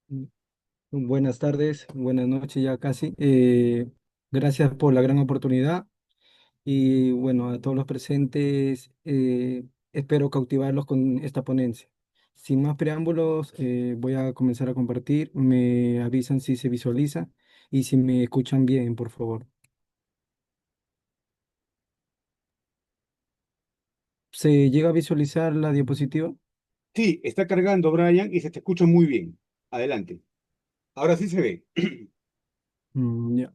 Mm, Buenas tardes, buenas noches ya casi. Gracias por la gran oportunidad y bueno, a todos los presentes, espero cautivarlos con esta ponencia. Sin más preámbulos, voy a comenzar a compartir. Me avisan si se visualiza y si me escuchan bien, por favor. ¿Se llega a visualizar la diapositiva? Sí, está cargando, Brian, y se te escucha muy bien. Adelante. Ahora sí se ve. Ya.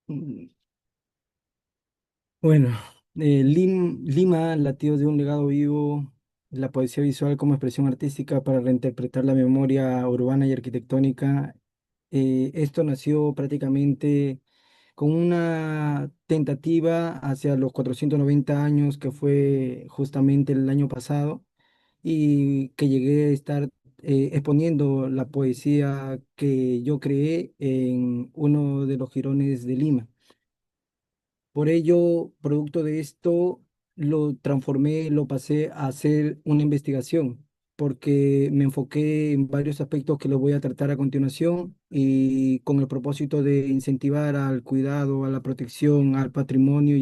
Mm, Bueno, Lima, latido de un legado vivo, la poesía visual como expresión artística para reinterpretar la memoria urbana y arquitectónica. Esto nació prácticamente con una tentativa hacia los 490 años, que fue justamente el año pasado, y que llegué a estar exponiendo la poesía que yo creé en uno de los jirones de Lima. Por ello, producto de esto, lo transformé, lo pasé a hacer una investigación, porque me enfoqué en varios aspectos que los voy a tratar a continuación y con el propósito de incentivar al cuidado, a la protección, al patrimonio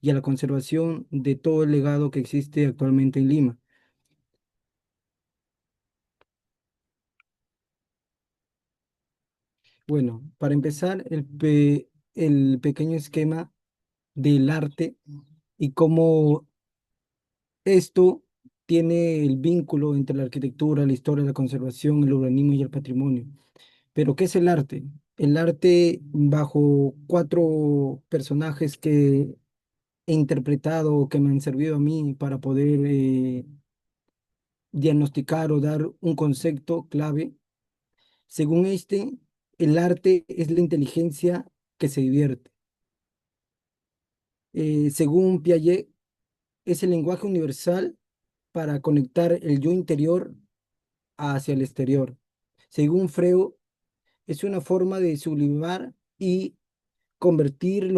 y a la conservación de todo el legado que existe actualmente en Lima. Bueno, para empezar, el pequeño esquema del arte y cómo esto tiene el vínculo entre la arquitectura, la historia, la conservación, el urbanismo y el patrimonio. Pero, ¿qué es el arte? El arte, bajo cuatro personajes que he interpretado o que me han servido a mí para poder diagnosticar o dar un concepto clave. Según este, el arte es la inteligencia que se divierte. Según Piaget, es el lenguaje universal para conectar el yo interior hacia el exterior. Según Freud, es una forma de sublimar y convertir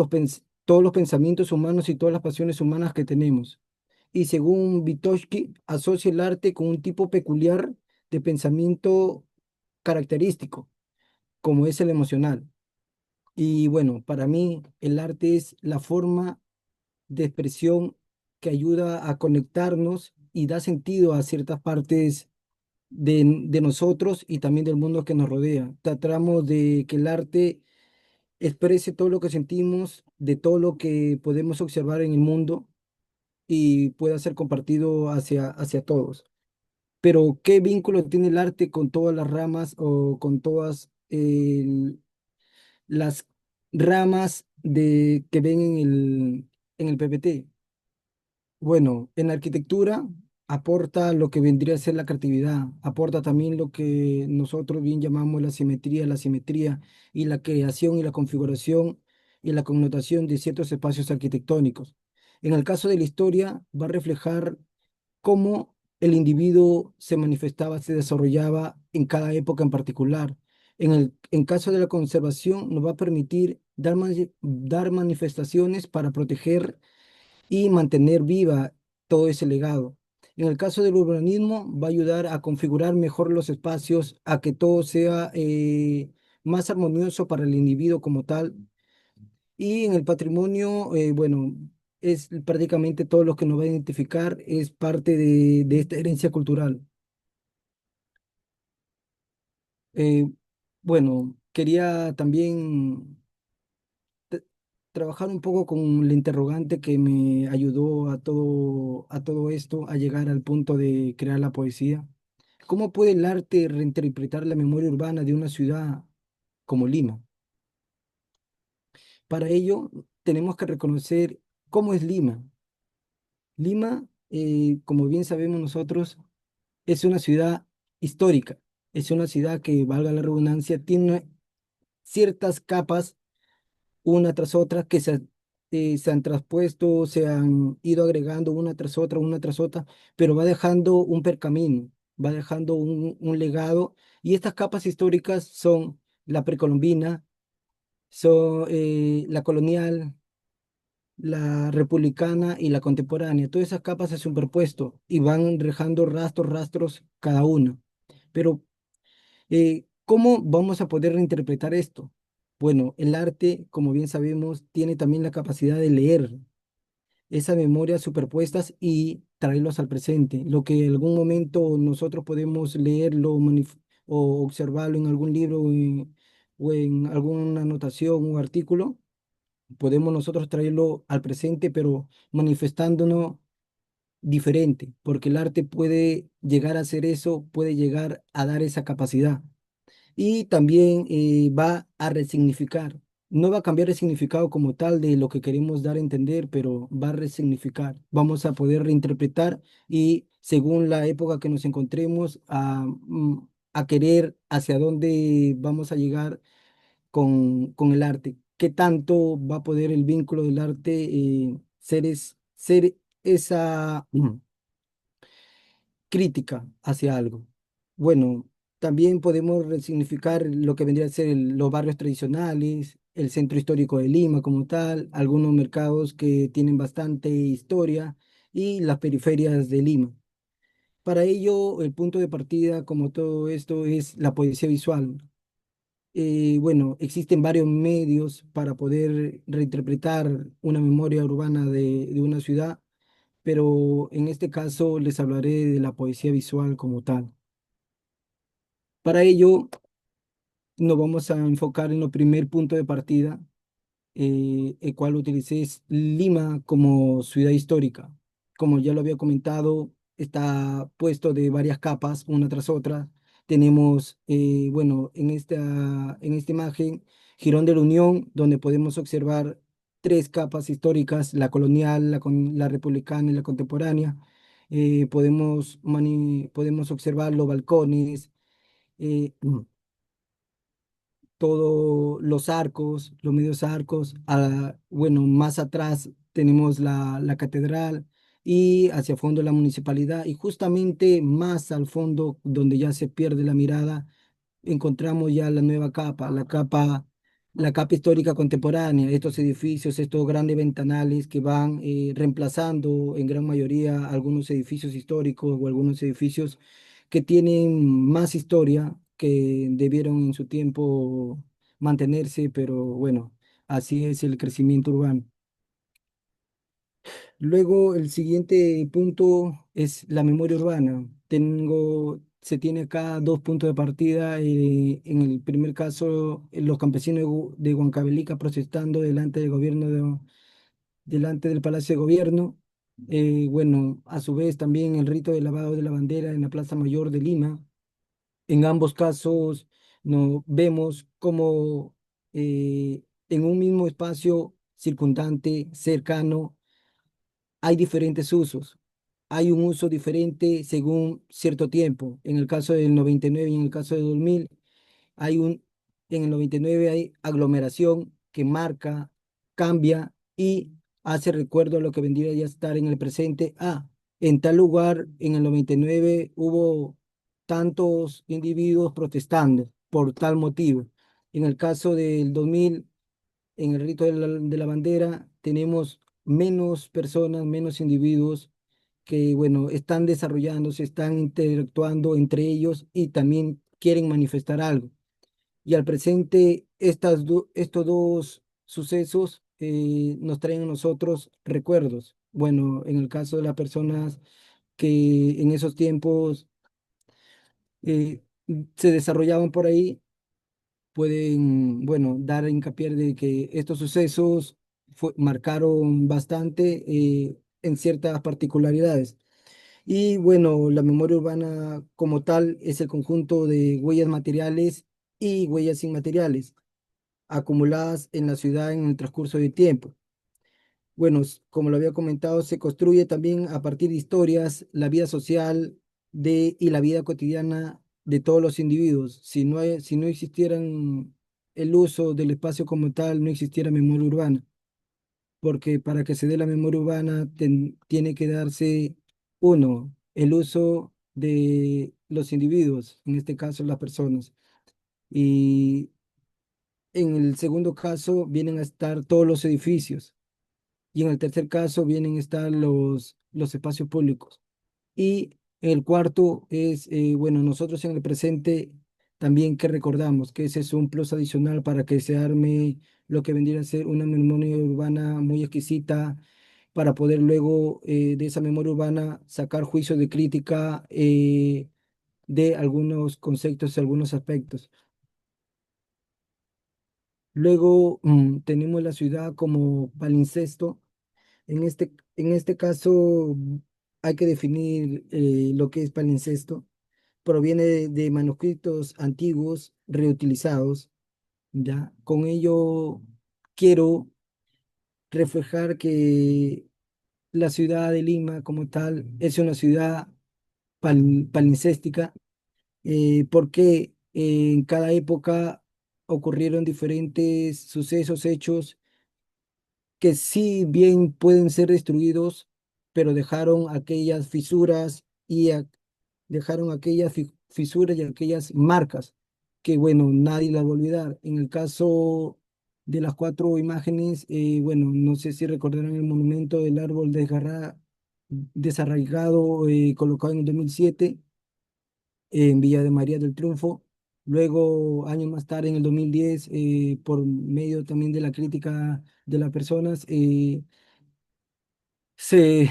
todos los pensamientos humanos y todas las pasiones humanas que tenemos. Y según Vygotsky, asocia el arte con un tipo peculiar de pensamiento característico, como es el emocional. Y bueno, para mí el arte es la forma de expresión que ayuda a conectarnos y da sentido a ciertas partes de nosotros y también del mundo que nos rodea. Tratamos de que el arte exprese todo lo que sentimos, de todo lo que podemos observar en el mundo y pueda ser compartido hacia todos. Pero, ¿qué vínculo tiene el arte con todas las ramas o con todas las ramas que ven en el PPT? Bueno, en la arquitectura aporta lo que vendría a ser la creatividad, aporta también lo que nosotros bien llamamos la simetría y la creación y la configuración y la connotación de ciertos espacios arquitectónicos. En el caso de la historia, va a reflejar cómo el individuo se manifestaba, se desarrollaba en cada época en particular. En caso de la conservación, nos va a permitir dar manifestaciones para proteger y mantener viva todo ese legado. En el caso del urbanismo, va a ayudar a configurar mejor los espacios, a que todo sea más armonioso para el individuo como tal. Y en el patrimonio, bueno, es prácticamente todo lo que nos va a identificar, es parte de esta herencia cultural. Eh, bueno, quería también t- trabajar un poco con la interrogante que me ayudó a todo esto, a llegar al punto de crear la poesía. ¿Cómo puede el arte reinterpretar la memoria urbana de una ciudad como Lima? Para ello, tenemos que reconocer cómo es Lima. Lima, como bien sabemos nosotros, es una ciudad histórica, es una ciudad que, valga la redundancia, tiene ciertas capas una tras otra, que se han traspuesto, se han ido agregando una tras otra, pero va dejando un percamino, va dejando un legado, y estas capas históricas son la precolombina, son la colonial, la republicana y la contemporánea. Todas esas capas se han superpuesto y van dejando rastros, rastros cada una. Pero, ¿cómo vamos a poder reinterpretar esto? Bueno, el arte, como bien sabemos, tiene también la capacidad de leer esas memorias superpuestas y traerlos al presente. Lo que en algún momento nosotros podemos leerlo o observarlo en algún libro o en alguna anotación o artículo, podemos nosotros traerlo al presente, pero manifestándonos diferente, porque el arte puede llegar a hacer eso, puede llegar a dar esa capacidad y también va a resignificar. No va a cambiar el significado como tal de lo que queremos dar a entender, pero va a resignificar. Vamos a poder reinterpretar y según la época que nos encontremos, a querer hacia dónde vamos a llegar con el arte. ¿Qué tanto va a poder el vínculo del arte ser esa crítica hacia algo? Bueno, también podemos resignificar lo que vendría a ser los barrios tradicionales, el centro histórico de Lima como tal, algunos mercados que tienen bastante historia y las periferias de Lima. Para ello, el punto de partida, como todo esto, es la poesía visual. Bueno, existen varios medios para poder reinterpretar una memoria urbana de una ciudad, pero en este caso les hablaré de la poesía visual como tal. Para ello, nos vamos a enfocar en el primer punto de partida, el cual utilicé es Lima como ciudad histórica. Como ya lo había comentado, está puesto de varias capas, una tras otra. Tenemos, bueno, en esta imagen, Girón de la Unión, donde podemos observar tres capas históricas, la colonial, la republicana y la contemporánea. Podemos observar los balcones, eh, todos los arcos, los medios arcos. Bueno, más atrás tenemos la catedral y hacia fondo la municipalidad. Y justamente más al fondo, donde ya se pierde la mirada, encontramos ya la nueva capa, la capa histórica contemporánea, estos edificios, estos grandes ventanales que van reemplazando en gran mayoría algunos edificios históricos o algunos edificios que tienen más historia, que debieron en su tiempo mantenerse, pero bueno, así es el crecimiento urbano. Luego, el siguiente punto es la memoria urbana. Se tiene acá dos puntos de partida. En el primer caso, los campesinos de Huancavelica protestando delante del gobierno, delante del Palacio de Gobierno. Bueno, a su vez también el rito de lavado de la bandera en la Plaza Mayor de Lima. En ambos casos, no vemos como en un mismo espacio circundante, cercano, hay diferentes usos. Hay un uso diferente según cierto tiempo. En el caso del 99 y en el caso del 2000, hay en el 99 hay aglomeración que marca, cambia y hace recuerdo a lo que vendría ya a estar en el presente. En tal lugar, en el 99 hubo tantos individuos protestando por tal motivo. En el caso del 2000 en el rito de la bandera tenemos menos personas, menos individuos que, bueno, están desarrollándose, están interactuando entre ellos y también quieren manifestar algo. Y al presente, estos dos sucesos nos traen a nosotros recuerdos. Bueno, en el caso de las personas que en esos tiempos eh, se desarrollaban por ahí, pueden, bueno, dar hincapié de que estos sucesos marcaron bastante en ciertas particularidades. Y bueno, la memoria urbana como tal es el conjunto de huellas materiales y huellas inmateriales acumuladas en la ciudad en el transcurso del tiempo. Bueno, como lo había comentado, se construye también a partir de historias la vida social y la vida cotidiana de todos los individuos. Si no existieran el uso del espacio como tal, no existiera memoria urbana, porque para que se dé la memoria urbana tiene que darse, uno, el uso de los individuos, en este caso las personas. Y en el segundo caso vienen a estar todos los edificios Y en el tercer caso vienen a estar los espacios públicos. Y el cuarto es, bueno, nosotros en el presente también que recordamos que ese es un plus adicional para que se arme lo que vendría a ser una memoria urbana muy exquisita, para poder luego de esa memoria urbana sacar juicios de crítica de algunos conceptos y algunos aspectos. Luego tenemos la ciudad como palincesto. En este caso hay que definir lo que es palincesto. Proviene de manuscritos antiguos reutilizados, ¿ya? Con ello quiero reflejar que la ciudad de Lima como tal es una ciudad palincéstica, porque en cada época ocurrieron diferentes sucesos, hechos que si bien pueden ser destruidos, pero dejaron aquellas fisuras dejaron aquellas fisuras y aquellas marcas que, bueno, nadie las va a olvidar. En el caso de las cuatro imágenes, bueno, no sé si recordarán el monumento del árbol desarraigado, colocado en el 2007 en Villa de María del Triunfo. Luego, años más tarde, en el 2010, por medio también de la crítica de las personas, se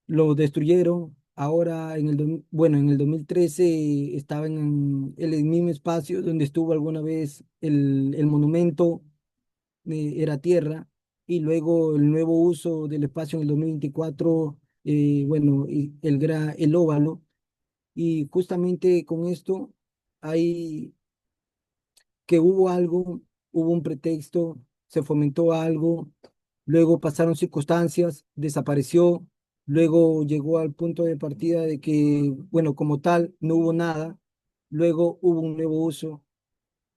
lo destruyeron. Ahora, bueno, en el 2013 estaba en el mismo espacio donde estuvo alguna vez el monumento, era tierra, y luego el nuevo uso del espacio en el 2024, bueno, y el óvalo, y justamente con esto hay que hubo algo, hubo un pretexto, se fomentó algo, luego pasaron circunstancias, desapareció, luego llegó al punto de partida de que, bueno, como tal, no hubo nada, luego hubo un nuevo uso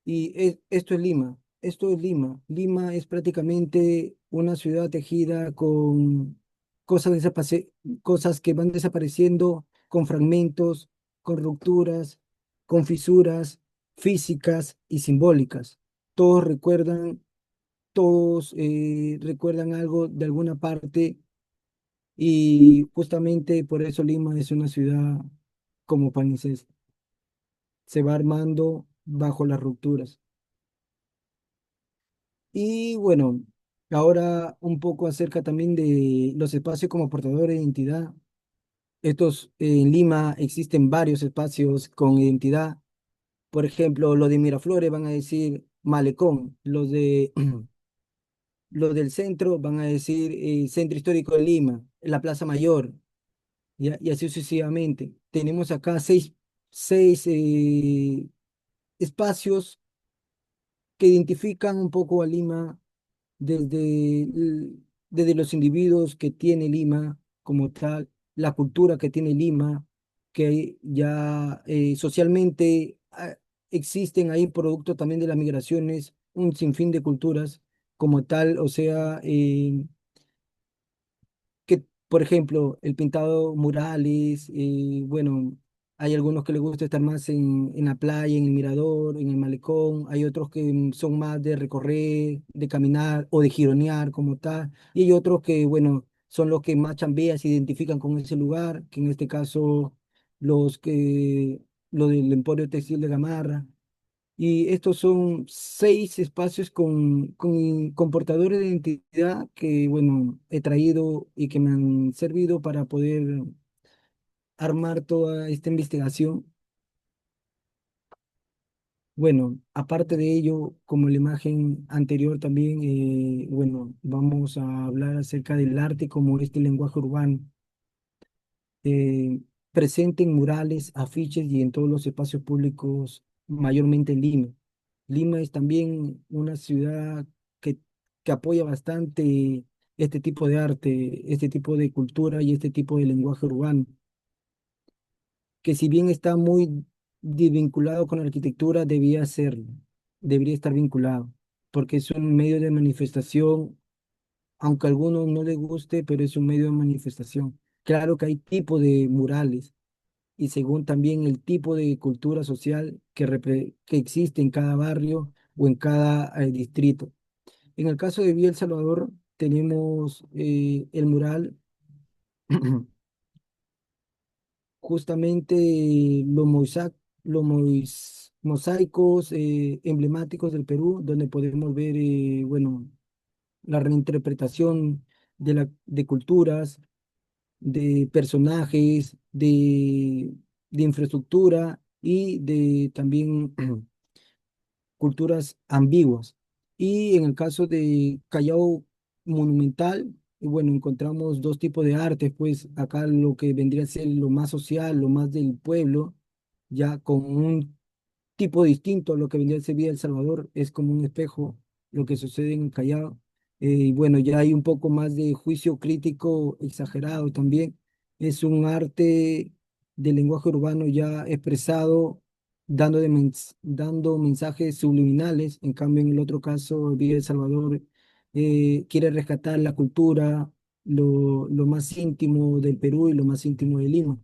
y esto es Lima, esto es Lima. Lima es prácticamente una ciudad tejida con cosas que van desapareciendo, con fragmentos, con rupturas, con fisuras físicas y simbólicas. Todos recuerdan, todos recuerdan algo de alguna parte, y justamente por eso Lima es una ciudad como palimpsest. Se va armando bajo las rupturas. Y bueno, ahora un poco acerca también de los espacios como portadores de identidad. En Lima existen varios espacios con identidad. Por ejemplo, los de Miraflores van a decir Malecón, los del centro van a decir Centro Histórico de Lima, la Plaza Mayor, y así sucesivamente. Tenemos acá seis espacios que identifican un poco a Lima desde los individuos que tiene Lima como tal, la cultura que tiene Lima, que ya socialmente existen ahí producto también de las migraciones, un sinfín de culturas como tal, o sea, que, por ejemplo, el pintado murales, bueno, hay algunos que les gusta estar más en la playa, en el mirador, en el malecón, hay otros que son más de recorrer, de caminar o de gironear como tal, y hay otros que, bueno, son los que más chambean, se identifican con ese lugar, que en este caso los que, lo del Emporio Textil de Gamarra. Y estos son seis espacios con portadores de identidad que, bueno, he traído y que me han servido para poder armar toda esta investigación. Bueno, aparte de ello, como la imagen anterior también, bueno, vamos a hablar acerca del arte como este lenguaje urbano, eh, presente en murales, afiches y en todos los espacios públicos, mayormente en Lima. Lima es también una ciudad que, que apoya bastante este tipo de arte, este tipo de cultura y este tipo de lenguaje urbano, que si bien está muy vinculado con la arquitectura, debería estar vinculado, porque es un medio de manifestación, aunque a algunos no les guste, pero es un medio de manifestación. Claro que hay tipo de murales y según también el tipo de cultura social que existe en cada barrio o en cada distrito. En el caso de Villa El Salvador, tenemos el mural, justamente mosaicos emblemáticos del Perú, donde podemos ver, bueno, la reinterpretación de culturas, de personajes, de infraestructura y de también culturas ambiguas. Y en el caso de Callao Monumental, bueno, encontramos dos tipos de artes, pues acá lo que vendría a ser lo más social, lo más del pueblo, ya con un tipo distinto a lo que vendría a ser Villa El Salvador, es como un espejo lo que sucede en el Callao. Y bueno, ya hay un poco más de juicio crítico exagerado también. Es un arte del lenguaje urbano ya expresado, dando mensajes subliminales. En cambio, en el otro caso, Villa El Salvador quiere rescatar la cultura, lo más íntimo del Perú y lo más íntimo de Lima.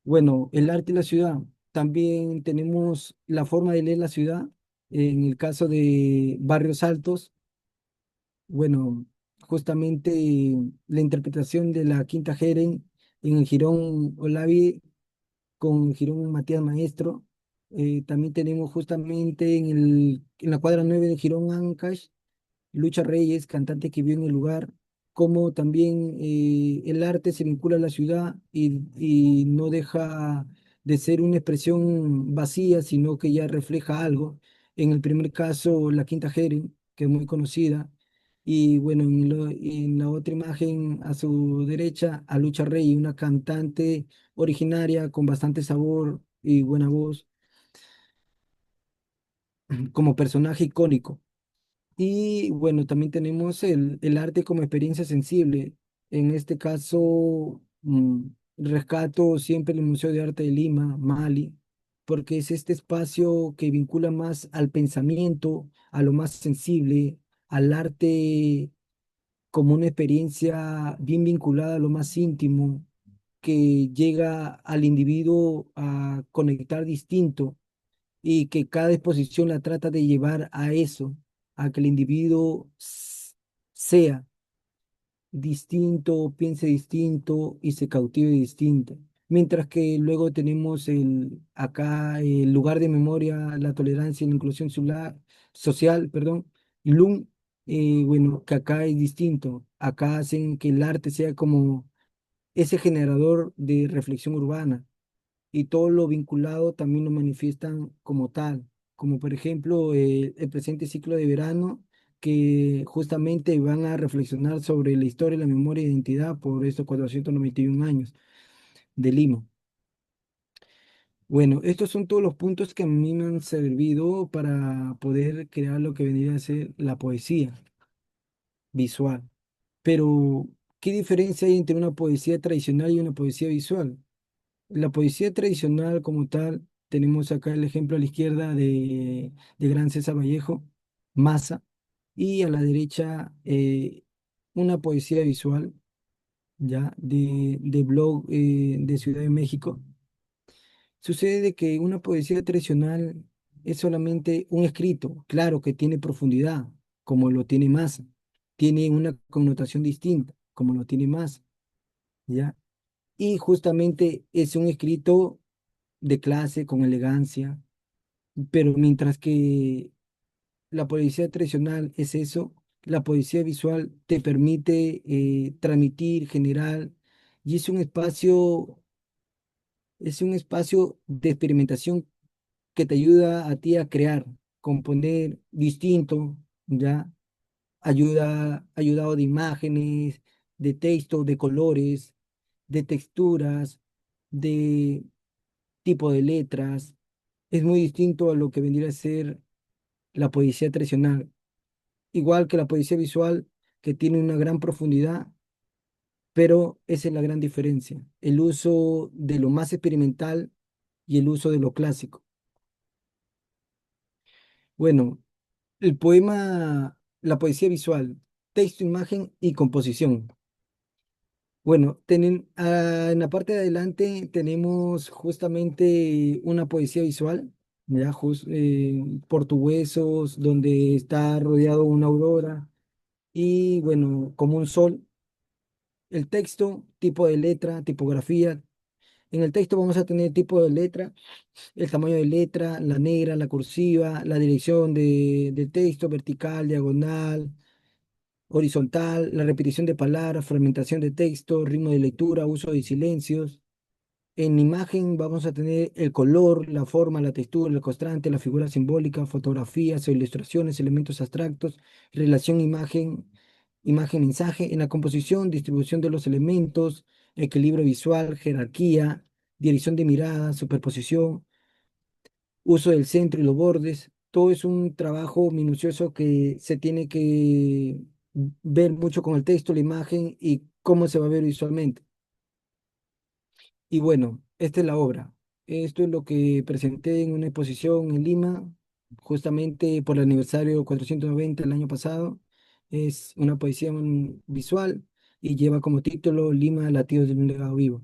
Bueno, el arte y la ciudad. También tenemos la forma de leer la ciudad. En el caso de Barrios Altos, bueno, justamente la interpretación de la Quinta Jeren en el Jirón Olavi con Girón Matías Maestro. También tenemos justamente en la cuadra 9 de Girón Ancash Lucha Reyes, cantante que vivió en el lugar, como también el arte se vincula a la ciudad y no deja de ser una expresión vacía, sino que ya refleja algo. En el primer caso, la Quinta Jeren, que es muy conocida, y bueno, en la otra imagen a su derecha, a Lucha Reyes, una cantante originaria con bastante sabor y buena voz, como personaje icónico. Y bueno, también tenemos el arte como experiencia sensible. En este caso, rescato siempre el Museo de Arte de Lima, Mali, porque es este espacio que vincula más al pensamiento, a lo más sensible, al arte como una experiencia bien vinculada a lo más íntimo, que llega al individuo a conectar distinto y que cada exposición la trata de llevar a eso, a que el individuo sea distinto, piense distinto y se cautive distinto. Mientras que luego tenemos acá el lugar de memoria, la tolerancia y la inclusión social, perdón, LUM, bueno, que acá es distinto. Acá hacen que el arte sea como ese generador de reflexión urbana y todo lo vinculado también lo manifiestan como tal, como por ejemplo el presente ciclo de verano, que justamente van a reflexionar sobre la historia, la memoria e identidad por estos 491 años de Lima. Bueno, estos son todos los puntos que a mí me han servido para poder crear lo que vendría a ser la poesía visual. Pero, ¿qué diferencia hay entre una poesía tradicional y una poesía visual? La poesía tradicional como tal, tenemos acá el ejemplo a la izquierda de Gran César Vallejo, Masa, y a la derecha una poesía visual, ya, de blog de Ciudad de México. Sucede de que una poesía tradicional es solamente un escrito, claro que tiene profundidad, como lo tiene Masa, tiene una connotación distinta, como lo tiene Masa, ¿ya? Y justamente es un escrito de clase, con elegancia, pero mientras que la poesía tradicional es eso, la poesía visual te permite transmitir, generar, y es un espacio de experimentación que te ayuda a ti a crear, componer distinto, ¿ya? Ayudado de imágenes, de texto, de colores, de texturas, de tipo de letras. Es muy distinto a lo que vendría a ser la poesía tradicional, igual que la poesía visual, que tiene una gran profundidad, pero esa es la gran diferencia, el uso de lo más experimental y el uso de lo clásico. Bueno, el poema, la poesía visual, texto, imagen y composición. Bueno, en la parte de adelante tenemos justamente una poesía visual, ya, portuguesos, donde está rodeado una aurora y bueno, como un sol. El texto, tipo de letra, tipografía. En el texto vamos a tener tipo de letra, el tamaño de letra, la negra, la cursiva, la dirección del texto, vertical, diagonal, horizontal, la repetición de palabras, fragmentación de texto, ritmo de lectura, uso de silencios. En imagen vamos a tener el color, la forma, la textura, el constante, la figura simbólica, fotografías o ilustraciones, elementos abstractos, relación imagen-mensaje. En la composición, distribución de los elementos, equilibrio visual, jerarquía, dirección de mirada, superposición, uso del centro y los bordes. Todo es un trabajo minucioso que se tiene que ver mucho con el texto, la imagen y cómo se va a ver visualmente. Y bueno, esta es la obra. Esto es lo que presenté en una exposición en Lima, justamente por el aniversario 490 el año pasado. Es una poesía visual y lleva como título Lima, latidos de un legado vivo.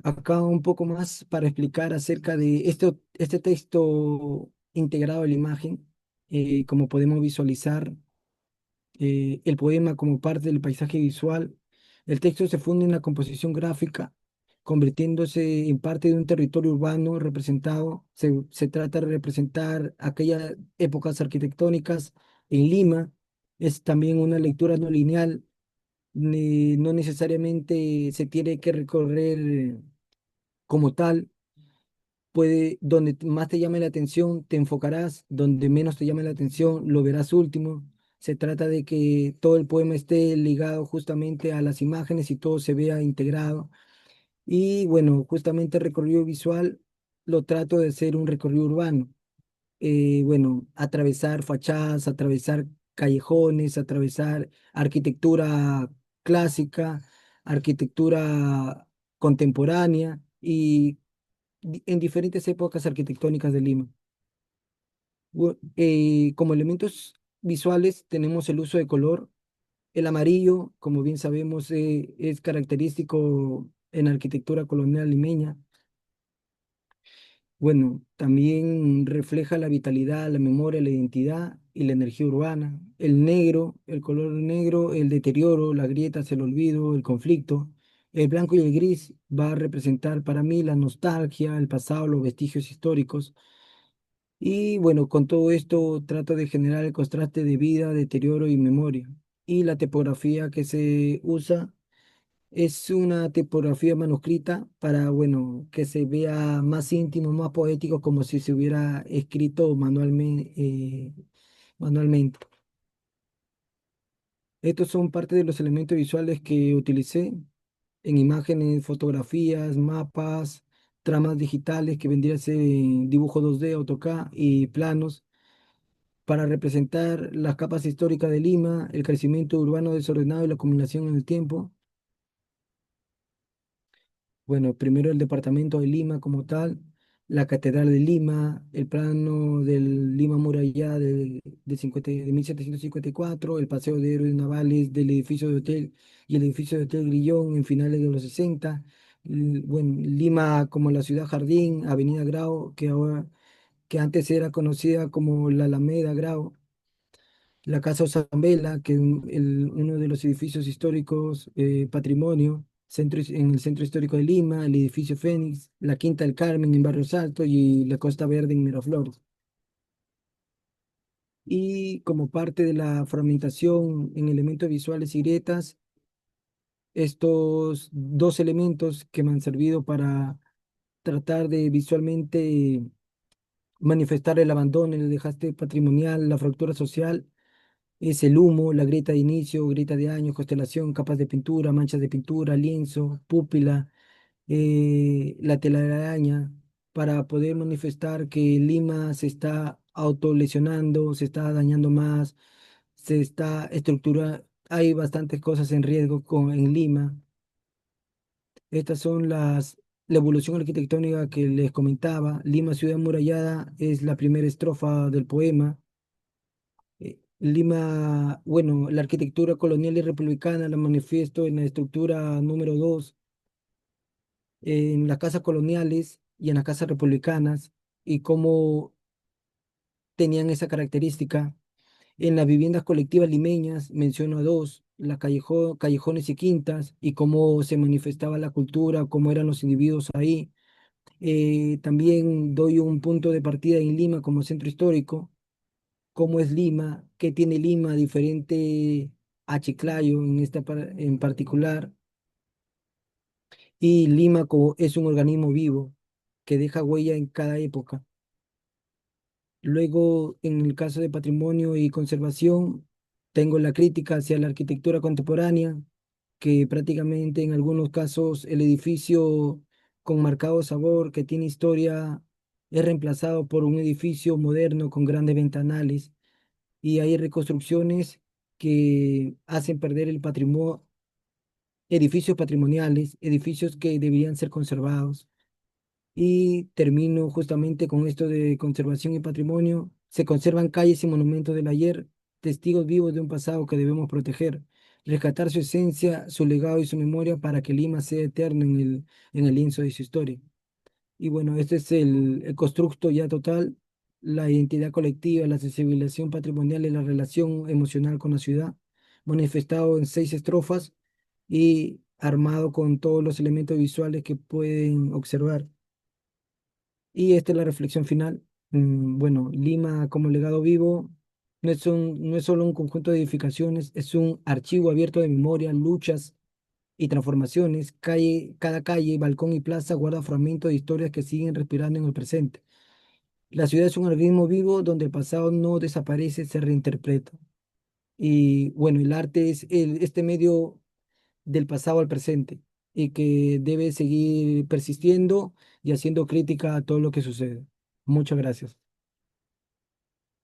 Acá un poco más para explicar acerca de este texto integrado a la imagen, como podemos visualizar el poema como parte del paisaje visual. El texto se funde en la composición gráfica, convirtiéndose en parte de un territorio urbano representado. Se trata de representar aquellas épocas arquitectónicas en Lima. Es también una lectura no lineal. No necesariamente se tiene que recorrer como tal. Donde más te llame la atención, te enfocarás, donde menos te llame la atención, lo verás último. Se trata de que todo el poema esté ligado justamente a las imágenes y todo se vea integrado. Y bueno, justamente el recorrido visual lo trato de hacer un recorrido urbano. Bueno, atravesar fachadas, atravesar callejones, atravesar arquitectura clásica, arquitectura contemporánea y en diferentes épocas arquitectónicas de Lima. Como elementos visuales tenemos el uso de color. El amarillo, como bien sabemos, es característico en la arquitectura colonial limeña. Bueno, también refleja la vitalidad, la memoria, la identidad y la energía urbana. El negro, el color negro, el deterioro, las grietas, el olvido, el conflicto. El blanco y el gris va a representar para mí la nostalgia, el pasado, los vestigios históricos. Y bueno, con todo esto trato de generar el contraste de vida, deterioro y memoria. Y la tipografía que se usa es una tipografía manuscrita para, bueno, que se vea más íntimo, más poético, como si se hubiera escrito manualmente. Estos son parte de los elementos visuales que utilicé en imágenes, fotografías, mapas, tramas digitales que vendría a ser dibujo 2D, AutoCAD y planos para representar las capas históricas de Lima, el crecimiento urbano desordenado y la acumulación en el tiempo. Bueno, primero el departamento de Lima como tal, la Catedral de Lima, el plano del Lima muralla de 1754, el paseo de héroes navales del edificio de hotel y el edificio de Hotel Grillón en finales de los 60. Bueno, Lima como la ciudad jardín, Avenida Grau, que antes era conocida como la Alameda Grau, la Casa Osambela, que es uno de los edificios históricos patrimonio, en el centro histórico de Lima, el edificio Fénix, la Quinta del Carmen en Barrio Salto y la Costa Verde en Miraflores. Y como parte de la fragmentación en elementos visuales y grietas, estos dos elementos que me han servido para tratar de visualmente manifestar el abandono, el desgaste patrimonial, la fractura social. Es el humo, la grieta de inicio, grieta de año, constelación, capas de pintura, manchas de pintura, lienzo, púpila, la telaraña, para poder manifestar que Lima se está autolesionando, se está dañando más, se está estructurando, hay bastantes cosas en riesgo en Lima. Estas son la evolución arquitectónica que les comentaba. Lima, ciudad amurallada, es la primera estrofa del poema. Lima, bueno, la arquitectura colonial y republicana la manifiesto en la estructura número 2 en las casas coloniales, y en las casas republicanas y cómo tenían esa característica. En las viviendas colectivas limeñas menciono a dos, las callejones y quintas, y cómo se manifestaba la cultura, cómo eran los individuos ahí. También doy un punto de partida en Lima como centro histórico, cómo es Lima, qué tiene Lima diferente a Chiclayo en particular. Y Lima es un organismo vivo que deja huella en cada época. Luego, en el caso de patrimonio y conservación, tengo la crítica hacia la arquitectura contemporánea, que prácticamente en algunos casos el edificio con marcado sabor, que tiene historia, es reemplazado por un edificio moderno con grandes ventanales y hay reconstrucciones que hacen perder el patrimonio, edificios patrimoniales, edificios que debían ser conservados. Y termino justamente con esto de conservación y patrimonio. Se conservan calles y monumentos del ayer, testigos vivos de un pasado que debemos proteger, rescatar su esencia, su legado y su memoria para que Lima sea eterno en el lienzo de su historia. Y bueno, este es el constructo ya total, la identidad colectiva, la sensibilización patrimonial y la relación emocional con la ciudad, manifestado en 6 estrofas y armado con todos los elementos visuales que pueden observar. Y esta es la reflexión final. Bueno, Lima como legado vivo no es solo un conjunto de edificaciones, es un archivo abierto de memoria, luchas y transformaciones. Cada calle, balcón y plaza guarda fragmentos de historias que siguen respirando en el presente. La ciudad es un organismo vivo donde el pasado no desaparece, se reinterpreta. Y bueno, el arte es este medio del pasado al presente y que debe seguir persistiendo y haciendo crítica a todo lo que sucede. Muchas gracias.